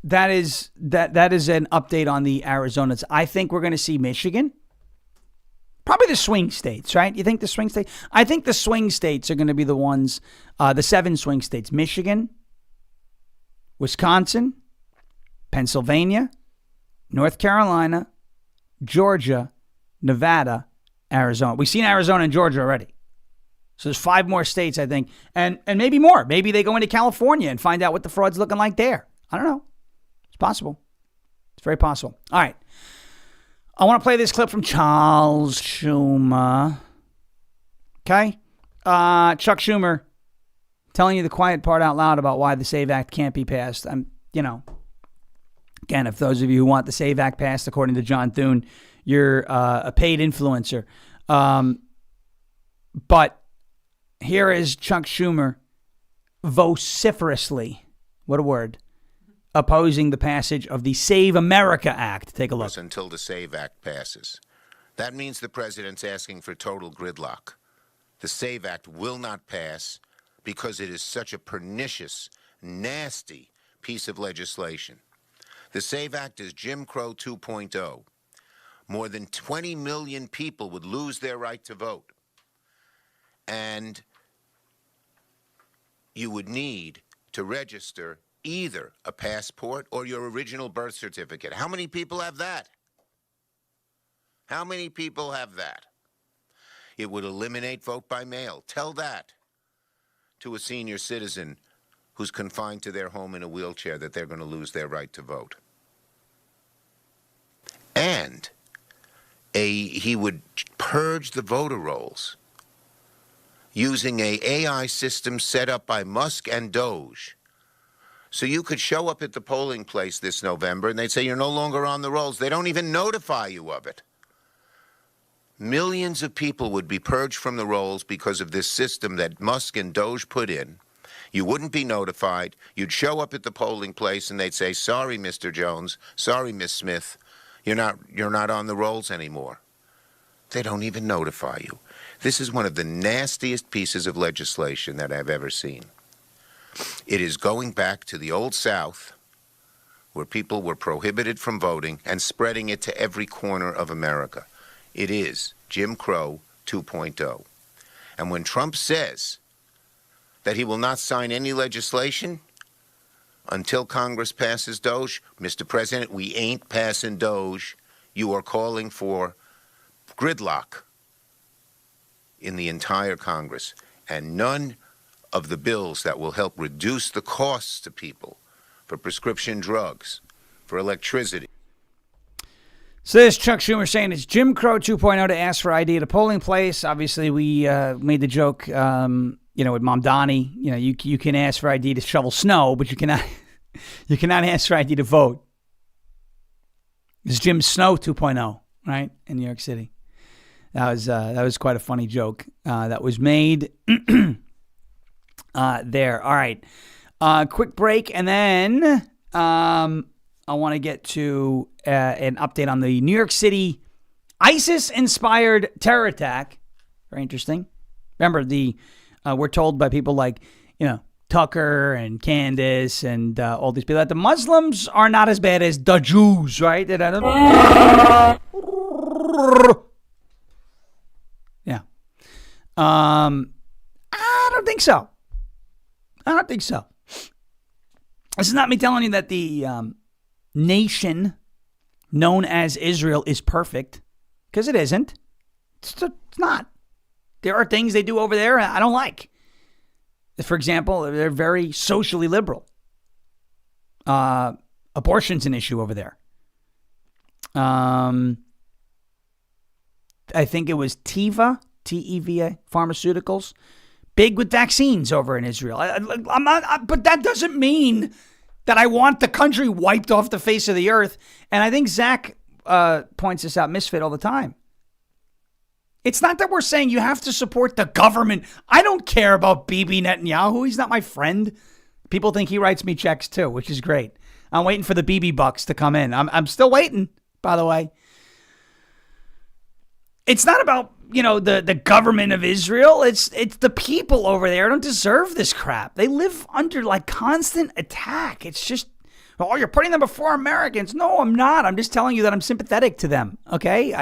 that is an update on the Arizonas. I think we're going to see Michigan. Probably the swing states, right? You think the swing states? I think the swing states are going to be the ones, the 7 swing states: Michigan, Wisconsin, Pennsylvania, North Carolina, Georgia, Nevada, Arizona. We've seen Arizona and Georgia already. So there's 5 more states, I think, and maybe more. Maybe they go into California and find out what the fraud's looking like there. I don't know. It's possible. It's very possible. All right. I want to play this clip from Charles Schumer. Okay? Chuck Schumer telling you the quiet part out loud about why the SAVE Act can't be passed. Again, if those of you who want the SAVE Act passed, according to John Thune, you're a paid influencer. But here is Chuck Schumer vociferously, what a word, opposing the passage of the Save America Act. Take a look. Until the SAVE Act passes. That means the president's asking for total gridlock. The SAVE Act will not pass because it is such a pernicious, nasty piece of legislation. The SAVE Act is Jim Crow 2.0. More than 20 million people would lose their right to vote. And you would need to register either a passport or your original birth certificate. How many people have that? How many people have that? It would eliminate vote by mail. Tell that to a senior citizen who's confined to their home in a wheelchair that they're going to lose their right to vote. And he would purge the voter rolls using a AI system set up by Musk and Doge. So you could show up at the polling place this November and they'd say you're no longer on the rolls. They don't even notify you of it. Millions of people would be purged from the rolls because of this system that Musk and Doge put in. You wouldn't be notified. You'd show up at the polling place and they'd say, sorry, Mr. Jones, sorry, Miss Smith, you're not on the rolls anymore. They don't even notify you. This is one of the nastiest pieces of legislation that I've ever seen. It is going back to the old South, where people were prohibited from voting, and spreading it to every corner of America. It is Jim Crow 2.0. And when Trump says that he will not sign any legislation until Congress passes Doge, Mr. President, we ain't passing Doge. You are calling for gridlock in the entire Congress, and none of the bills that will help reduce the costs to people for prescription drugs, for electricity. So this is Chuck Schumer saying it's Jim Crow 2.0 to ask for ID at a polling place. Obviously, we made the joke, with Mom Donnie. You can ask for ID to shovel snow, but you cannot ask for ID to vote. It's Jim Snow 2.0, right, in New York City. That was quite a funny joke that was made there. All right, quick break, and then I want to get to an update on the New York City ISIS-inspired terror attack. Very interesting. Remember, we're told by people like Tucker and Candace and all these people that the Muslims are not as bad as the Jews, right? Yeah. I don't think so. This is not me telling you that the nation known as Israel is perfect, because it isn't. It's not. There are things they do over there I don't like. For example, they're very socially liberal. Abortion's an issue over there. I think it was Teva, T-E-V-A, Pharmaceuticals, big with vaccines over in Israel. But that doesn't mean that I want the country wiped off the face of the earth. And I think Zach points this out, Misfit, all the time. It's not that we're saying you have to support the government. I don't care about Bibi Netanyahu. He's not my friend. People think he writes me checks too, which is great. I'm waiting for the Bibi bucks to come in. I'm still waiting, by the way. It's not about, the government of Israel. It's the people over there don't deserve this crap. They live under constant attack. It's just, you're putting them before Americans. No, I'm not. I'm just telling you that I'm sympathetic to them. Okay?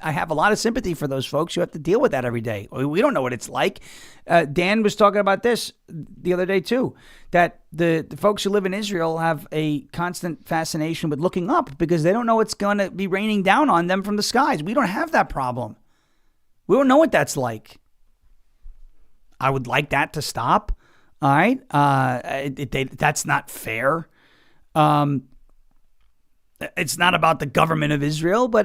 I have a lot of sympathy for those folks who have to deal with that every day. We don't know what it's like. Dan was talking about this the other day too, that the folks who live in Israel have a constant fascination with looking up because they don't know what's going to be raining down on them from the skies. We don't have that problem. We don't know what that's like. I would like that to stop. All right. That's not fair. It's not about the government of Israel, but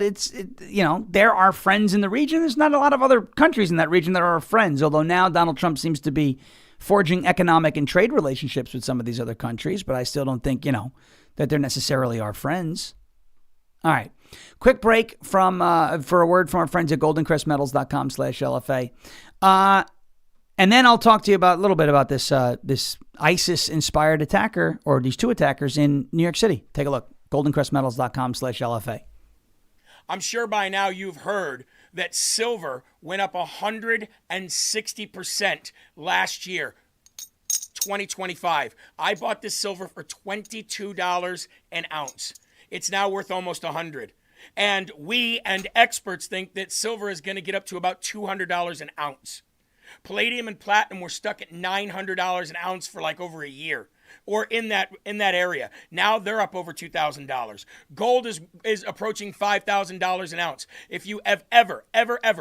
there are friends in the region. There's not a lot of other countries in that region that are our friends, although now Donald Trump seems to be forging economic and trade relationships with some of these other countries, but I still don't think, that they're necessarily our friends. All right. Quick break for a word from our friends at goldencrestmetals.com/LFA. And then I'll talk to you a little bit about this ISIS-inspired attacker, or these two attackers in New York City. Take a look. goldencrestmetals.com/LFA. I'm sure by now you've heard that silver went up 160% last year, 2025. I bought this silver for $22 an ounce. It's now worth almost $100. And we and experts think that silver is going to get up to about $200 an ounce. Palladium and platinum were stuck at $900 an ounce for like over a year, or in that area. Now they're up over $2,000. Gold is approaching $5,000 an ounce. If you have ever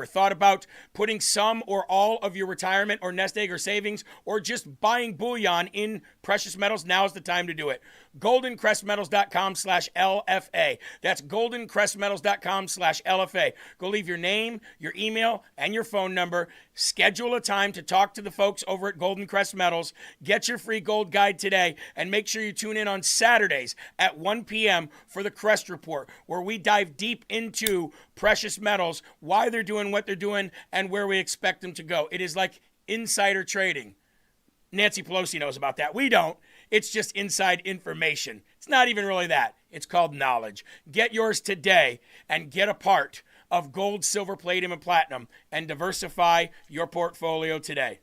thought about putting some or all of your retirement or nest egg or savings or just buying bullion in precious metals, now's the time to do it. goldencrestmetals.com/LFA. That's goldencrestmetals.com/LFA. Go leave your name, your email, and your phone number. Schedule a time to talk to the folks over at Golden Crest Metals. Get your free gold guide today, and make sure you tune in on Saturdays at 1 p.m. for the Crest Report, where we dive deep into precious metals, why they're doing what they're doing, and where we expect them to go. It is like insider trading. Nancy Pelosi knows about that. We don't. It's just inside information. It's not even really that. It's called knowledge. Get yours today and get a part of gold, silver, palladium, and platinum and diversify your portfolio today.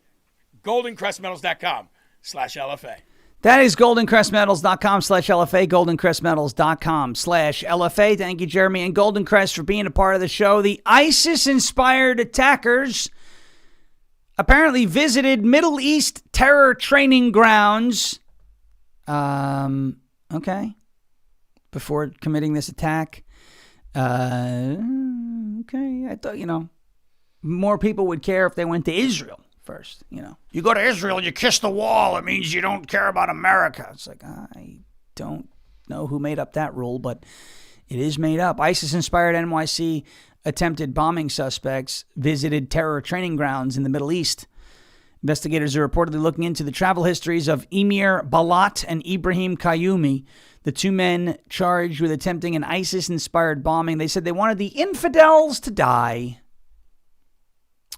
goldencrestmetals.com/LFA. That is goldencrestmetals.com/LFA, goldencrestmetals.com/LFA. Thank you, Jeremy and Golden Crest, for being a part of the show. The ISIS-inspired attackers apparently visited Middle East terror training grounds. Okay. Before committing this attack. Okay. I thought, more people would care if they went to Israel first. You go to Israel, you kiss the wall. It means you don't care about America. It's like, I don't know who made up that rule, but it is made up. ISIS-inspired NYC attempted bombing suspects visited terror training grounds in the Middle East. Investigators are reportedly looking into the travel histories of Emir Balat and Ibrahim Qayyumi, the two men charged with attempting an ISIS-inspired bombing. They said they wanted the infidels to die.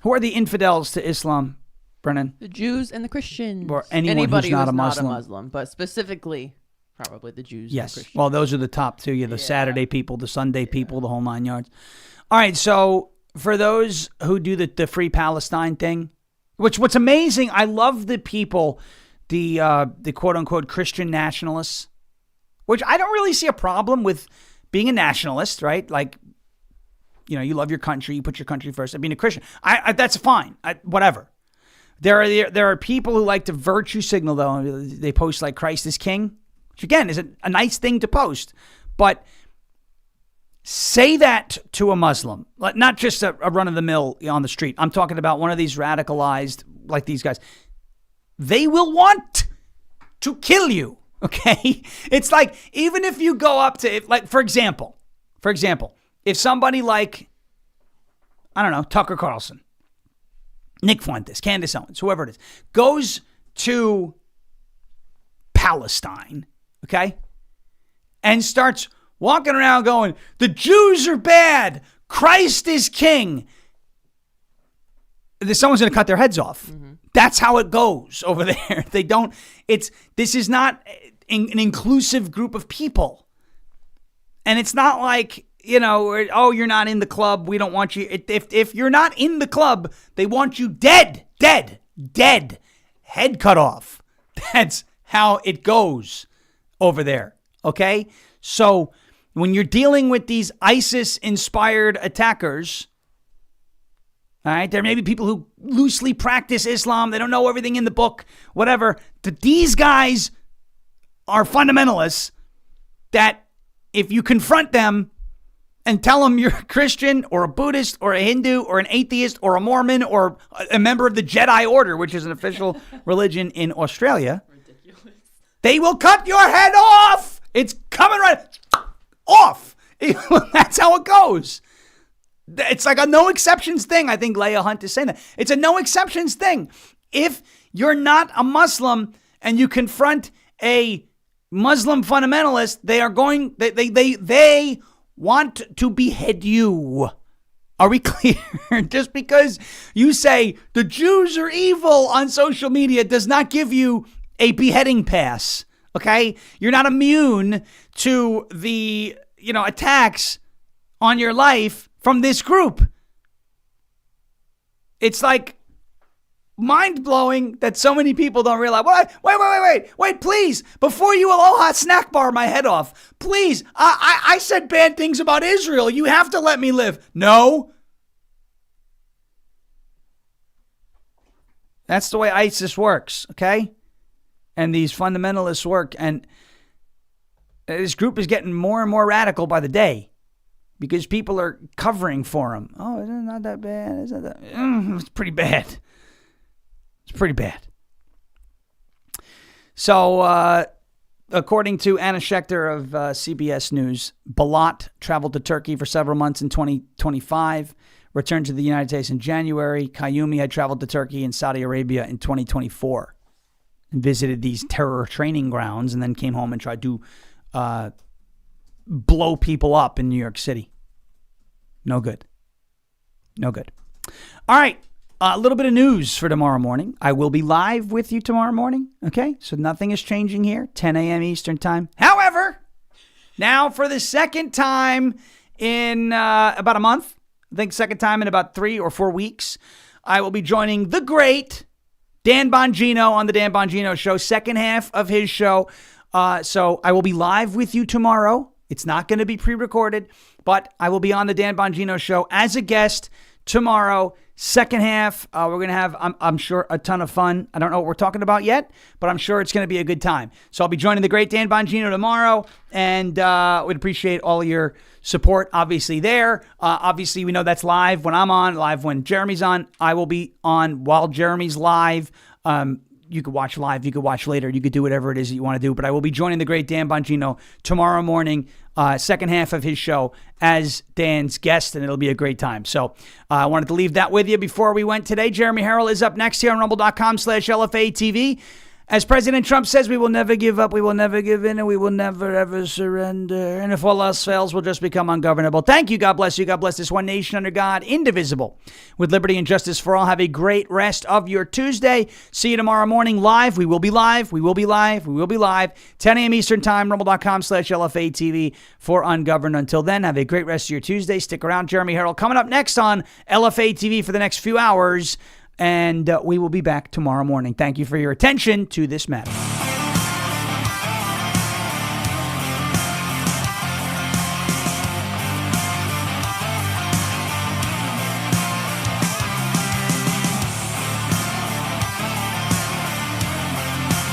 Who are the infidels to Islam, Brennan? The Jews and the Christians. Or anyone Anybody who's not a not Muslim. a Muslim, but specifically probably the Jews and the Christians. Well, those are the top two. The Saturday people, the Sunday people, the whole 9 yards. All right, so for those who do the Free Palestine thing, what's amazing, I love the people, the quote-unquote Christian nationalists, which I don't really see a problem with being a nationalist, right? Like, you love your country, you put your country first. I mean, a Christian, that's fine, whatever. There are people who like to virtue signal, though. They post like Christ is King, which again is a nice thing to post, but say that to a Muslim, not just a run-of-the-mill on the street. I'm talking about one of these radicalized, like these guys. They will want to kill you, okay? It's like, even if you go up to, like, for example, if somebody like, I don't know, Tucker Carlson, Nick Fuentes, Candace Owens, whoever it is, goes to Palestine, okay, and starts walking around going, the Jews are bad, Christ is king, someone's going to cut their heads off. Mm-hmm. That's how it goes over there. This is not an inclusive group of people. And it's not like, oh, you're not in the club, we don't want you. If you're not in the club, they want you dead, head cut off. That's how it goes over there, okay? So when you're dealing with these ISIS-inspired attackers, all right, there may be people who loosely practice Islam. They don't know everything in the book, whatever. But these guys are fundamentalists that if you confront them and tell them you're a Christian or a Buddhist or a Hindu or an atheist or a Mormon or a member of the Jedi Order, which is an official religion in Australia, they will cut your head off. It's coming right off. That's how it goes. It's like a no exceptions thing. I think Leah Hunt is saying that. It's a no exceptions thing. If you're not a Muslim and you confront a Muslim fundamentalist, they want to behead you. Are we clear? Just because you say the Jews are evil on social media does not give you a beheading pass. Okay? You're not immune to the, attacks on your life from this group. It's like mind-blowing that so many people don't realize. Wait, please, before you aloha snack bar my head off, please, I said bad things about Israel. You have to let me live. No. That's the way ISIS works, okay? And these fundamentalists work, and this group is getting more and more radical by the day because people are covering for them. Oh, it's not that bad. It's not that. It's pretty bad. It's pretty bad. So, according to Anna Schechter of CBS News, Balat traveled to Turkey for several months in 2025, returned to the United States in January. Qayyumi had traveled to Turkey and Saudi Arabia in 2024 and visited these terror training grounds and then came home and tried to blow people up in New York City. No good. No good. All right. A little bit of news for tomorrow morning. I will be live with you tomorrow morning. Okay. So nothing is changing here. 10 a.m. Eastern time. However, now for the second time in about a month, I think second time in about 3 or 4 weeks, I will be joining the great Dan Bongino on the Dan Bongino Show, second half of his show. So I will be live with you tomorrow. It's not going to be pre-recorded, but I will be on the Dan Bongino Show as a guest tomorrow. Second half, we're going to have, I'm sure, a ton of fun. I don't know what we're talking about yet, but I'm sure it's going to be a good time. So I'll be joining the great Dan Bongino tomorrow, and we'd appreciate all your support, obviously, there. Obviously, we know that's live when I'm on, live when Jeremy's on. I will be on while Jeremy's live. You could watch live, you could watch later, you could do whatever it is that you want to do, but I will be joining the great Dan Bongino tomorrow morning, second half of his show as Dan's guest, and it'll be a great time. So I wanted to leave that with you before we went today. Jeremy Harrell is up next here on rumble.com/LFA TV. As President Trump says, we will never give up, we will never give in, and we will never, ever surrender. And if all else fails, we'll just become ungovernable. Thank you. God bless you. God bless this one nation under God, indivisible, with liberty and justice for all. Have a great rest of your Tuesday. See you tomorrow morning live. We will be live. We will be live. We will be live. 10 a.m. Eastern time, rumble.com/LFA TV for Ungoverned. Until then, have a great rest of your Tuesday. Stick around. Jeremy Harrell coming up next on LFA TV for the next few hours. And we will be back tomorrow morning. Thank you for your attention to this matter.